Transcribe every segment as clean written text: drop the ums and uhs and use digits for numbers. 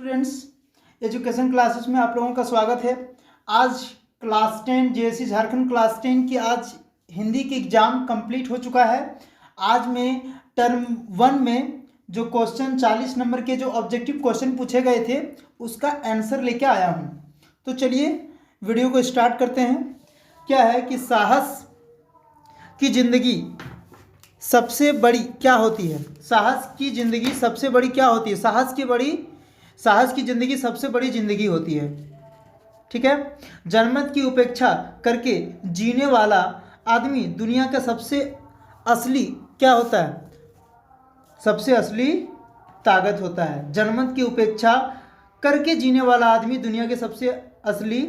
Students, education classes में आप लोगों का स्वागत है। आज क्लास 10 जेएससी झारखंड क्लास 10 की आज हिंदी की एग्ज़ाम कंप्लीट हो चुका है। आज मैं टर्म 1 में जो क्वेश्चन 40 नंबर के जो ऑब्जेक्टिव क्वेश्चन पूछे गए थे उसका आंसर लेके आया हूँ। तो चलिए वीडियो को स्टार्ट करते हैं। क्या है कि साहस की ज़िंदगी सबसे बड़ी क्या होती है? साहस की ज़िंदगी सबसे बड़ी क्या होती है? साहस की ज़िंदगी सबसे बड़ी ज़िंदगी होती है। ठीक है। जनमत की उपेक्षा करके जीने वाला आदमी दुनिया का सबसे असली क्या होता है? सबसे असली ताकत होता है। जनमत की उपेक्षा करके जीने वाला आदमी दुनिया के सबसे असली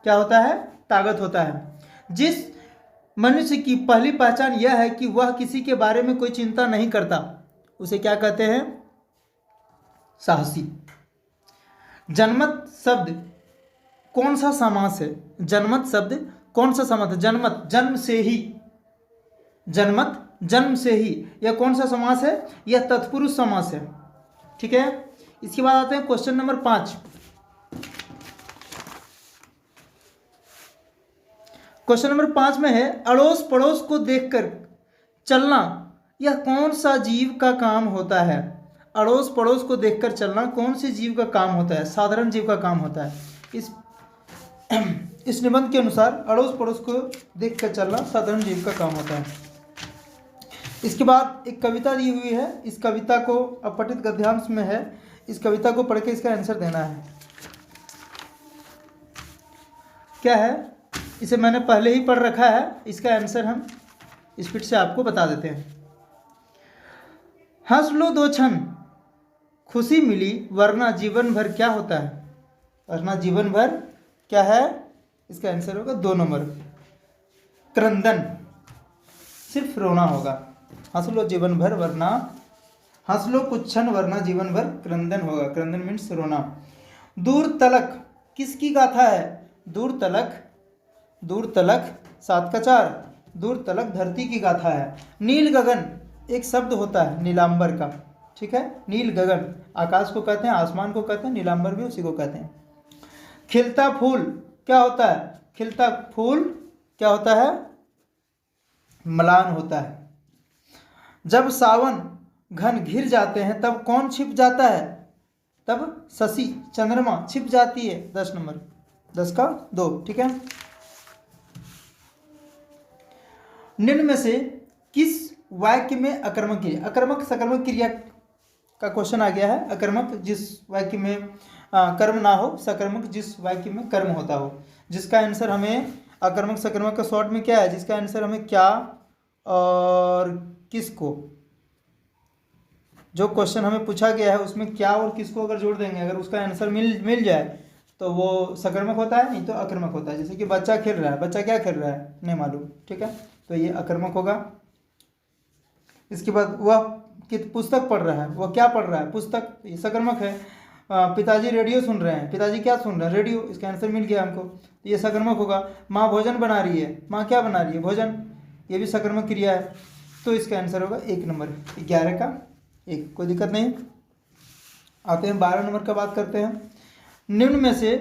क्या होता है? ताकत होता है। जिस मनुष्य की पहली पहचान यह है कि वह किसी के बारे में कोई चिंता नहीं करता, उसे क्या कहते हैं? साहसी। जनमत शब्द कौन सा समास है? जनमत शब्द कौन सा समास है? जनमत जन्म से ही, जनमत जन्म से ही, यह कौन सा समास है? यह तत्पुरुष समास है। ठीक है। इसके बाद आते हैं क्वेश्चन नंबर 5। क्वेश्चन नंबर 5 में है, अड़ोस पड़ोस को देखकर चलना यह कौन सा जीव का काम होता है? अड़ोस पड़ोस को देखकर चलना कौन से जीव का काम होता है? साधारण जीव का काम होता है। इस निबंध के अनुसार अड़ोस पड़ोस को देखकर चलना साधारण जीव का काम होता है। इसके बाद एक कविता दी हुई है। इस कविता को अपठित गद्यांश में है। इस कविता को पढ़ के इसका आंसर देना है। क्या है? इसे मैंने पहले ही पढ़ रखा है। इसका आंसर हम स्पीड से आपको बता देते हैं। हंस लो दो क्षण खुशी मिली, वरना जीवन भर क्या होता है? वरना जीवन भर क्या है? इसका आंसर होगा 2 नंबर, क्रंदन। सिर्फ रोना होगा। हंस लो जीवन भर वरना, हंस लो कुछ क्षण वरना जीवन भर क्रंदन होगा। क्रंदन मीन्स रोना। दूर तलक किसकी गाथा है? दूर तलक, दूर तलक 7 का 4, दूर तलक धरती की गाथा है। नील गगन एक शब्द होता है नीलांबर का। ठीक है। नील गगन आकाश को कहते हैं, आसमान को कहते हैं, नीलांबर भी उसी को कहते हैं। खिलता फूल क्या होता है? खिलता फूल क्या होता है? म्लान होता है। जब सावन घन घिर जाते हैं तब कौन छिप जाता है? तब शशि चंद्रमा छिप जाती है। 10 नंबर, 10 का 2। ठीक है। निम्न में से किस वाक्य में अकर्मक क्रिया, अकर्मक सकर्मक क्रिया का क्वेश्चन आ गया है। अकर्मक जिस वाक्य में कर्म ना हो, सकर्मक जिस वाक्य में कर्म होता हो। जिसका आंसर हमें अकर्मक सकर्मक का शॉर्ट में क्या है? जिसका आंसर हमें क्या और किसको, जो क्वेश्चन हमें पूछा गया है उसमें क्या और किसको अगर जोड़ देंगे, अगर उसका आंसर मिल जाए तो वो सकर्मक होता है, नहीं तो अकर्मक होता है। जैसे कि बच्चा खेल रहा है, बच्चा क्या खेल रहा है? नहीं मालूम। ठीक है। तो ये अकर्मक होगा। इसके बाद वह पुस्तक पढ़ रहा है, वह क्या पढ़ रहा है? पुस्तक, ये सकर्मक है। पिताजी रेडियो सुन रहे हैं, पिताजी क्या सुन रहे हैं? रेडियो। इसका आंसर मिल गया हमको, तो ये सकर्मक होगा। माँ भोजन बना रही है, माँ क्या बना रही है? भोजन। ये भी सकर्मक क्रिया है, तो इसका आंसर होगा 1 नंबर, 11 का 1। कोई दिक्कत नहीं। आते हैं 12 नंबर का बात करते हैं। निम्न में से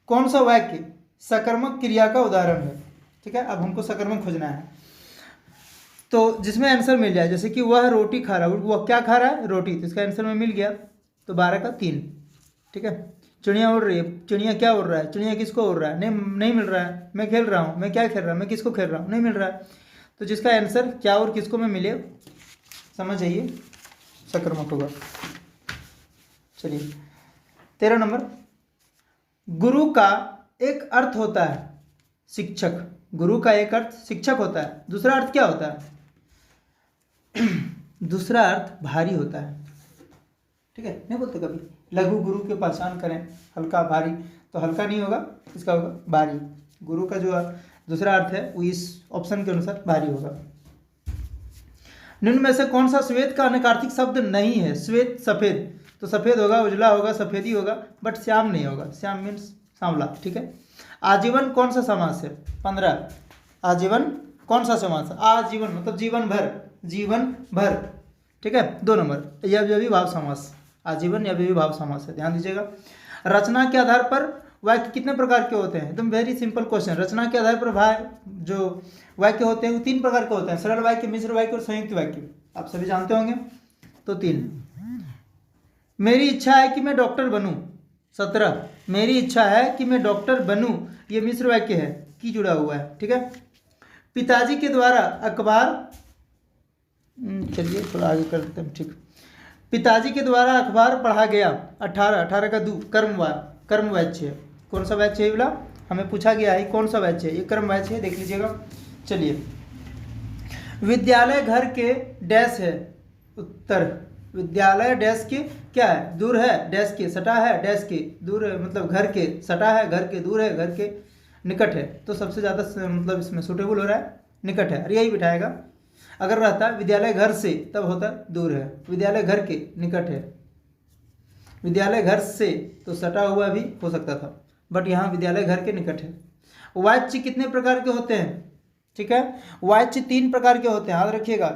कौन सा वाक्य सकर्मक क्रिया का उदाहरण है? ठीक है। अब हमको सकर्मक खोजना है, तो जिसमें आंसर मिल जाए। जैसे कि वह रोटी खा रहा है, वह क्या खा रहा है? रोटी। तो इसका आंसर में मिल गया, तो 12 का 3। ठीक है। चिड़िया उड़ रही है, चिड़िया क्या उड़ रहा है? चिड़िया किसको उड़ रहा है? नहीं मिल रहा है। मैं खेल रहा हूँ, मैं क्या खेल रहा हूँ? मैं किसको खेल रहा हूँ? नहीं मिल रहा है। तो जिसका आंसर क्या और किसको में मिले समझ जाइए, सकर्मक होगा। चलिए 13 नंबर, गुरु का एक अर्थ होता है शिक्षक। गुरु का एक अर्थ शिक्षक होता है। दूसरा अर्थ क्या होता है? दूसरा अर्थ भारी होता है। ठीक है। नहीं बोलते कभी लघु गुरु की पहचान करें, हल्का भारी, तो हल्का नहीं होगा, इसका होगा भारी। गुरु का जो दूसरा अर्थ है वो इस ऑप्शन के अनुसार भारी होगा। निम्न में से कौन सा श्वेत का अनकार्थिक शब्द नहीं है? श्वेत सफेद, तो सफेद होगा, उजला होगा, सफेदी होगा, बट श्याम नहीं होगा। श्याम मीन्स सांवला। ठीक है। आजीवन कौन सा समास है? 15। आजीवन कौन सा समास है? आजीवन मतलब जीवन भर, जीवन भर। ठीक है। 2 नंबर, यह भी भाव समास। आजीवन या अव्ययीभाव समास है, ध्यान दीजिएगा। रचना के आधार पर वाक्य कितने प्रकार के होते हैं, एकदम वेरी सिंपल क्वेश्चन। रचना के आधार पर जो वाक्य होते हैं वो 3 प्रकार के होते हैं, सरल वाक्य, मिश्र वाक्य और संयुक्त वाक्य, आप सभी जानते होंगे। तो 3, मेरी इच्छा है कि मैं डॉक्टर बनूं, 17, मेरी इच्छा है कि मैं डॉक्टर बनूं, ये मिश्र वाक्य है, की जुड़ा हुआ है, ठीक है। पिताजी के द्वारा अखबार, चलिए थोड़ा आगे कर देते हैं, ठीक। पिताजी के द्वारा अखबार पढ़ा गया, 18 का 2 कर्मवाच्य है। कौन सा वाच्य है बोला, हमें पूछा गया है कौन सा वाच्य है, ये कर्मवाच्य है, देख लीजिएगा। चलिए, विद्यालय घर के डैश है, उत्तर, विद्यालय डैश के क्या है, दूर है, डैश के सटा है, डैश के दूर है, मतलब घर के सटा है, घर के दूर है, घर के निकट है। तो सबसे ज़्यादा मतलब इसमें सूटेबल हो रहा है निकट है, और यही बिठाएगा। अगर रहता विद्यालय घर से तब होता दूर है, विद्यालय घर के निकट है, विद्यालय घर से तो सटा हुआ भी हो सकता था, बट यहाँ विद्यालय घर के निकट है। वाच्य कितने प्रकार के होते हैं, ठीक है, वाच्य 3 प्रकार के होते हैं, याद रखिएगा।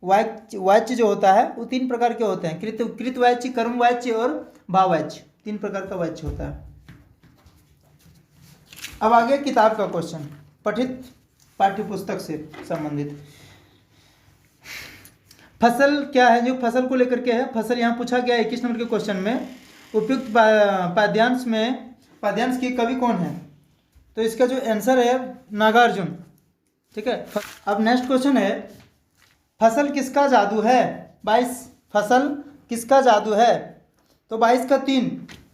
वाच्य जो होता है वो 3 प्रकार के होते हैं, कृतवाच्य, कर्मवाच्य और भाववाच्य, 3 प्रकार का वाच्य होता है। अब आगे किताब का क्वेश्चन, पठित पाठ्य पुस्तक से संबंधित। फसल क्या है, जो फसल को लेकर के है, फसल यहाँ पूछा गया है 21 नंबर के क्वेश्चन में। उपयुक्त पाद्यांश के कवि कौन है, तो इसका जो आंसर है नागार्जुन, ठीक है। अब नेक्स्ट क्वेश्चन है, फसल किसका जादू है, 22, फसल किसका जादू है, तो 22 का 3,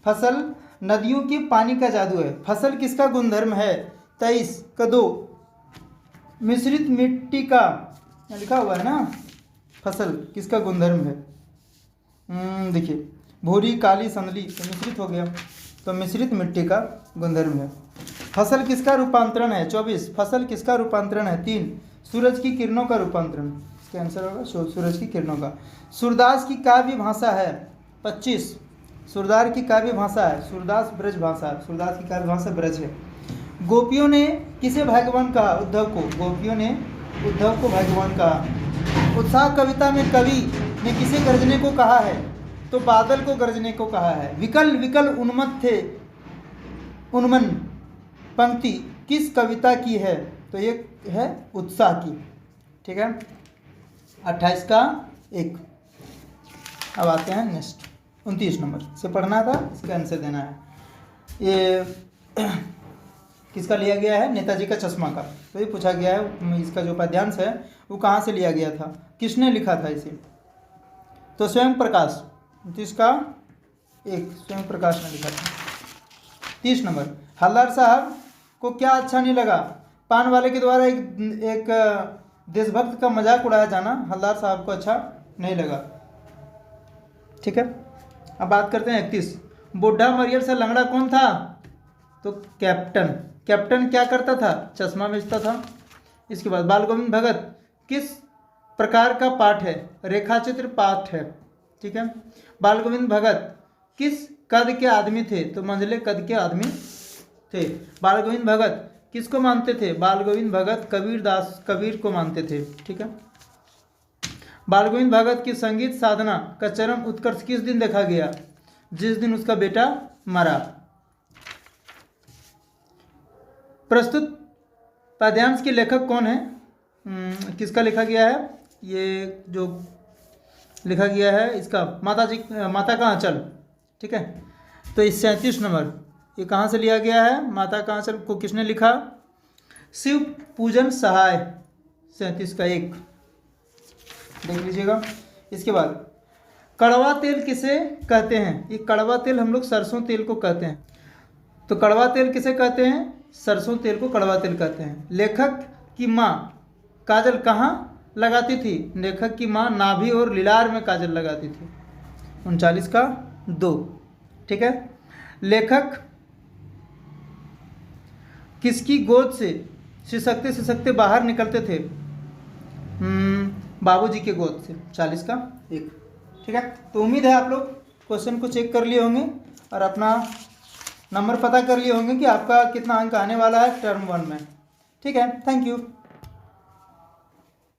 फसल नदियों के पानी का जादू है। फसल किसका गुणधर्म है, 23 का 2, मिश्रित मिट्टी का, लिखा हुआ है ना, फसल किसका गुणधर्म है, देखिए भूरी काली संदली, तो मिश्रित हो गया, तो मिश्रित मिट्टी का गुणधर्म है। फसल किसका रूपांतरण है, 24, फसल किसका रूपांतरण है, 3, सूरज की किरणों का रूपांतरण, इसका आंसर होगा सूरज की किरणों का। सूरदास की काव्य भाषा है, 25, सूरदास की काव्य भाषा है, सूरदास ब्रज भाषा, सूरदास की काव्य भाषा ब्रज है। गोपियों ने किसे भगवान कहा, उद्धव को, गोपियों ने उद्धव को भगवान कहा। उत्साह कविता में कवि ने किसे गरजने को कहा है, तो बादल को गरजने को कहा है। विकल विकल उन्मत्त थे, उन्मन पंक्ति किस कविता की है, तो ये है उत्साह की, ठीक है। 28 का 1। अब आते हैं नेक्स्ट 29 नंबर से पढ़ना था, इसका आंसर देना है। ये किसका लिया गया है, नेताजी का चश्मा का, तो ये पूछा गया है। इसका जो पद्यांश है वो कहाँ से लिया गया था, किसने लिखा था इसे, तो स्वयं प्रकाश, 29 का 1, स्वयं प्रकाश ने लिखा था। 30 नंबर, हल्दार साहब को क्या अच्छा नहीं लगा, पान वाले के द्वारा एक देशभक्त का मजाक उड़ाया जाना हल्दार साहब को अच्छा नहीं लगा, ठीक है। अब बात करते हैं 31, बुढ़ा मरियल सा लंगड़ा कौन था, तो कैप्टन, कैप्टन क्या करता था, चश्मा बेचता था। इसके बाद बाल गोविंद भगत किस प्रकार का पाठ है, रेखाचित्र पाठ है, ठीक है। बाल गोविंद भगत किस कद के आदमी थे, तो मंझले कद के आदमी थे। बाल गोविंद भगत किसको मानते थे, बाल गोविंद भगत कबीर को मानते थे, ठीक है। बाल गोविंद भगत की संगीत साधना का चरम उत्कर्ष किस दिन देखा गया, जिस दिन उसका बेटा मरा। प्रस्तुत पद्यांश के लेखक कौन है, किसका लिखा गया है, ये जो लिखा गया है इसका माता का आंचल, ठीक है। तो इस 37 नंबर ये कहाँ से लिया गया है, माता का आंचल को किसने लिखा, शिव पूजन सहाय, 37 का 1, देख लीजिएगा। इसके बाद कड़वा तेल किसे कहते हैं, ये कड़वा तेल हम लोग सरसों तेल को कहते हैं, तो कड़वा तेल किसे कहते हैं, सरसों तेल को कड़वा तेल कहते हैं। लेखक की माँ काजल कहाँ लगाती थी, लेखक की माँ नाभि और लीलार में काजल लगाती थी, 39 का 2, ठीक है। लेखक किसकी गोद से सिसकते सिसकते बाहर निकलते थे, बाबूजी के गोद से, 40 का 1, ठीक है। तो उम्मीद है आप लोग क्वेश्चन को चेक कर लिए होंगे और अपना नंबर पता कर लिए होंगे कि आपका कितना अंक आने वाला है टर्म 1 में, ठीक है। Thank you.